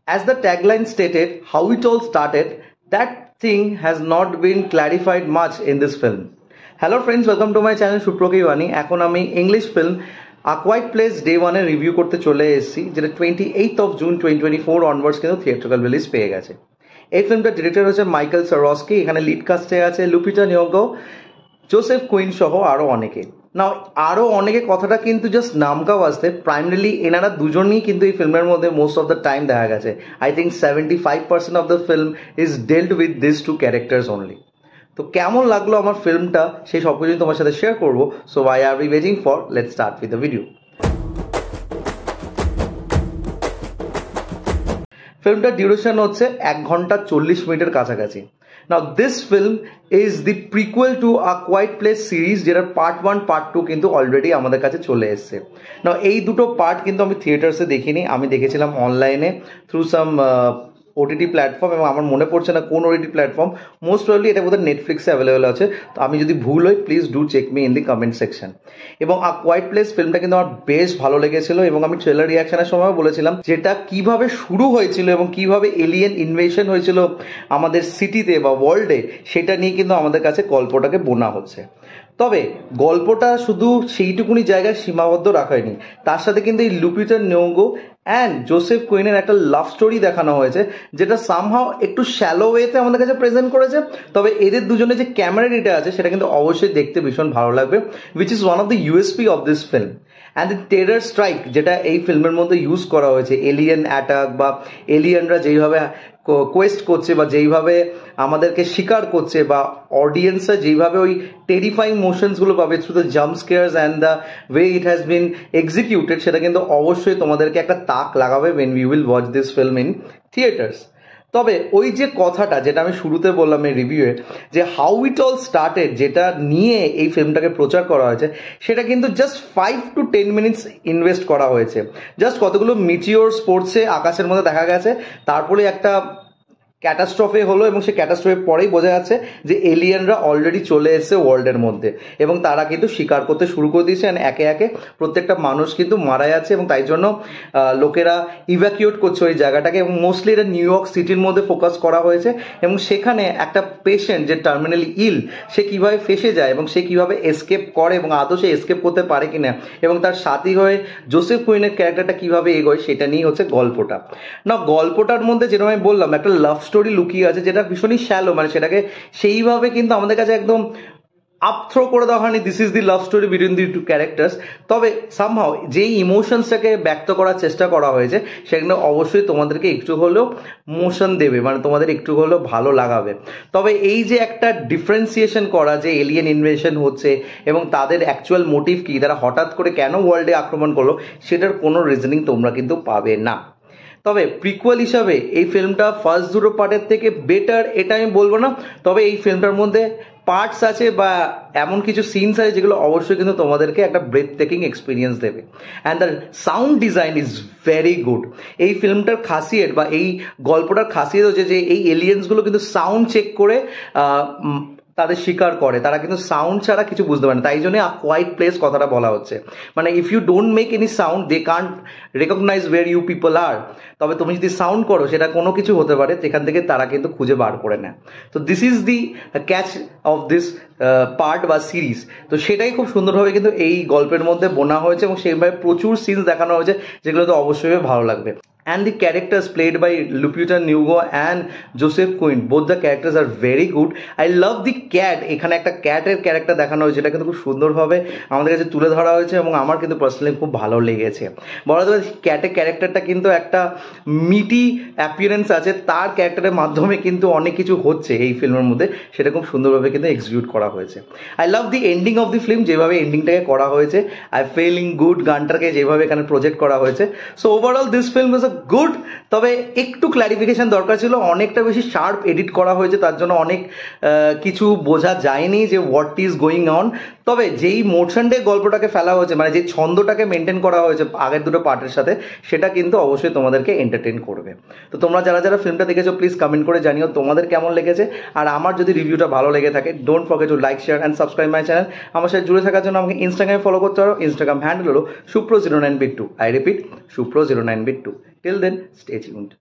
As the tagline stated, how it all started, that thing has not been clarified much in this film. Hello friends, welcome to my channel Shupro Kiwani. এখন আমি English film A Quiet Place Day 1 এর review করতে চলে এসেছি, যেটা 28th of June 2024 onwards কিন্তু theatrical release পেয়ে গেছে। এই ফিল্মটার ডিরেক্টর হচ্ছে মাইকেল সারস্কি। এখানে লিড কাস্টে আছে লুপিটা নিয়োগো, জোসেফ কুইন সহ আরো অনেকে। না আরো অনেকে কথাটা কিন্তু জাস্ট নামকা বাজতে, প্রাইমারিলি এনারা দুজনই কিন্তু এই ফিল্মের মধ্যে মোস্ট অফ দ্য টাইম দেখা গেছে। I think 75% of the film is dealt with this two characters only. তো কেমন লাগলো আমার ফিল্মটা সেই সব কিছু তোমার সাথে শেয়ার করবো। So I are be waiting for, let's start with the video. ফিল্মটার ডিউরেশন হচ্ছে 1 ঘন্টা 40 মিনিটের কাছাকাছি। Now this film is the prequel to A Quiet Place series, যেটা পার্ট 1 পার্ট 2 কিন্তু অলরেডি আমাদের কাছে চলে এসেছে। Now এই দুটো পার্ট কিন্তু আমি থিয়েটার্সে দেখিনি, আমি দেখেছিলাম অনলাইনে থ্রু সাম ওটিটি প্ল্যাটফর্ম, এবং আমার মনে পড়ছে না কোন ওটিটি প্ল্যাটফর্ম। মোস্ট প্রবাবলি এটা বোধহয় নেটফ্লিক্সে অ্যাভেলেবেল আছে। তো আমি যদি ভুল হই please do check me in the comment section. এবং আ কোয়াইট প্লেস ফিল্মটা কিন্তু আমার বেশ ভালো লেগেছিল, এবং আমি ট্রেলার রিয়াকশনের সময় বলেছিলাম যেটা কিভাবে শুরু হয়েছিল এবং কিভাবে এলিয়েন ইনভেশন হয়েছিল আমাদের সিটিতে বা ওয়ার্ল্ডে, সেটা নিয়ে কিন্তু আমাদের কাছে গল্পটাকে বোনা হচ্ছে। তবে গল্পটা শুধু সেইটুকুনি জায়গায় সীমাবদ্ধ রাখা হয়নি, তার সাথে কিন্তু এই লুপিটা নিয়োগো অ্যান্ড জোসেফ কুইনের একটা লাভ স্টোরি দেখানো হয়েছে, যেটা সামহাও একটু শ্যালো ওয়েতে আমাদের কাছে প্রেজেন্ট করেছে। তবে এদের দুজনে যে ক্যামেরাটিটা আছে সেটা কিন্তু অবশ্যই দেখতে ভীষণ ভালো লাগবে, which is one of the USP of this film. And the terror strike যেটা এই ফিল্মের মধ্যে ইউজ করা হয়েছে, এলিয়েন অ্যাটাক বা এলিয়েনরা যেইভাবে কোয়েস্ট করছে বা যেইভাবে আমাদেরকে শিকার করছে, বা অডিয়েন্সরা যেইভাবে ওই টেরিফাইং মোশনসগুলো পাবে through the jump scarce and the way it has been executed, সেটা কিন্তু অবশ্যই তোমাদেরকে একটা তাক লাগাবে when we will watch this film in theaters। তবে ওই যে কথাটা যেটা আমি শুরুতে বললাম এই রিভিউয়ে, যে হাউ ইট অল স্টার্টেড, যেটা নিয়ে এই ফিল্মটাকে প্রচার করা হয়েছে, সেটা কিন্তু জাস্ট 5 to 10 মিনিটস ইনভেস্ট করা হয়েছে। জাস্ট কতগুলো মিটিওর স্পোর্টসে আকাশের মধ্যে দেখা গেছে, তারপরে একটা ক্যাটাস্ট্রফে হলো, এবং সেই ক্যাটাস্ট্রফের পরেই বোঝা যাচ্ছে যে এলিয়েনরা অলরেডি চলে এসেছে ওয়ার্ল্ডের মধ্যে, এবং তারা কিন্তু শিকার করতে শুরু করে দিয়েছে। একে একে প্রত্যেকটা মানুষ কিন্তু মারা যাচ্ছে, এবং তাই জন্য লোকেরা ইভ্যাকিউট করছে ওই জায়গাটাকে, এবং মোস্টলি এটা নিউ ইয়র্ক সিটির মধ্যে ফোকাস করা হয়েছে। এবং সেখানে একটা পেশেন্ট যে টার্মিনালি ইল, সে কিভাবে ফেসে যায় এবং সে কিভাবে এসকেপ করে, এবং আদৌ সে এসকেপ করতে পারে কিনা, এবং তার সাথী হয়ে জোসেফ কুইনের ক্যারেক্টারটা কিভাবে এগোয়, সেটা নিয়ে হচ্ছে গল্পটা। না গল্পটার মধ্যে যেরকম আমি বললাম একটা লাভ স্টোরি লুকিয়ে আছে, যেটা ভীষণই শ্যালো, মানে সেটাকে সেইভাবে কিন্তু আমাদের কাছে একদম আপথ্রো করে দেওয়া হয়নি this is the love story between the two characters. তবে সামহাও যেই ইমোশনসটাকে ব্যক্ত করার চেষ্টা করা হয়েছে, সেখানে অবশ্যই তোমাদেরকে একটু হলেও মোশন দেবে, মানে তোমাদের একটু হলেও ভালো লাগাবে। তবে এই যে একটা ডিফারেন্সিয়েশন করা যে এলিয়েন ইনভেশন হচ্ছে এবং তাদের অ্যাকচুয়াল মোটিভ কি, তারা হঠাৎ করে কেন ওয়ার্ল্ডে আক্রমণ করলো, সেটার কোনো রিজনিং তোমরা কিন্তু পাবে না। তবে প্রিকুয়েল হিসাবে এই ফিল্মটা ফার্স্ট দুটো পার্টের থেকে বেটার এটা আমি বলবো না। তবে এই ফিল্মটার মধ্যে পার্টস আছে বা এমন কিছু সিনস আছে যেগুলো অবশ্যই কিন্তু তোমাদেরকে একটা ব্রেথ টেকিং এক্সপিরিয়েন্স দেবে। And the sound design is very good. এই ফিল্মটার খাসিয়ত বা এই গল্পটার খাসিয়ত হচ্ছে যে এই এলিয়েন্সগুলো কিন্তু সাউন্ড চেক করে তাদের শিকার করে, তারা কিন্তু সাউন্ড ছাড়া কিছু বুঝতে পারে না। তাই জন্য আ কোয়াইট প্লেস কথাটা বলা হচ্ছে, মানে if you don't make any sound they can't recognise where you people are. তবে তুমি যদি সাউন্ড করো, সেটা কোনো কিছু হতে পারে, সেখান থেকে তারা কিন্তু খুঁজে বার করে নেয়। তো this is the catch of this part বা সিরিজ। তো সেটাই খুব সুন্দরভাবে কিন্তু এই গল্পের মধ্যে বোনা হয়েছে, এবং সেইভাবে প্রচুর সিনস দেখানো হয়েছে যেগুলো তো অবশ্যই ভালো লাগবে। And the characters played by Lupita Nyong'o and Joseph Quinn, both the characters are very good. I love the cat. এখানে একটা ক্যাটের ক্যারেক্টার দেখানো হয়েছে, যেটা কিন্তু খুব সুন্দরভাবে আমাদের কাছে তুলে ধরা হয়েছে, এবং আমার কিন্তু পার্সোনালি খুব ভালো লেগেছে। বলা যায় ক্যাটের ক্যারেক্টারটা কিন্তু একটা মিটি অ্যাপিয়ারেন্স আছে, তার ক্যারেক্টারের মাধ্যমে কিন্তু অনেক কিছু হচ্ছে এই ফিল্মের মধ্যে, সেটা খুব সুন্দরভাবে কিন্তু এক্সিকিউট করা হয়েছে। I love the ending of the film, যেভাবে এন্ডিংটাকে করা হয়েছে। আই ফিলিং গুড গানটাকে যেভাবে এখানে প্রজেক্ট করা হয়েছে। So overall this film is good. তবে একটু ক্ল্যারিফিকেশন দরকার ছিল, অনেকটা বেশি শার্প এডিট করা হয়েছে, তার জন্য অনেক কিছু বোঝা যায়নি যে হোয়াট ইজ গোয়িং অন। তবে যেই মোশনডে গল্পটাকে ফেলা হয়েছে, মানে যে ছন্দটাকে মেনটেন করা হয়েছে আগের দুটো পার্টের সাথে, সেটা কিন্তু অবশ্যই তোমাদেরকে এন্টারটেইন করবে। তো তোমরা যারা যারা ফিল্মটা দেখেছো প্লিজ কমেন্ট করে জানিও তোমাদের কেমন লেগেছে। আর আমার যদি রিভিউটা ভালো লেগে থাকে, don't forget to like, share and subscribe my channel. আমার সাথে জুড়ে থাকার জন্য আমাকে ইনস্টাগ্রামে ফলো করতে পারো। ইনস্টাগ্রাম হ্যান্ডেল হলো Supro09bit2। I repeat, Supro09bit2। Till then, stay tuned.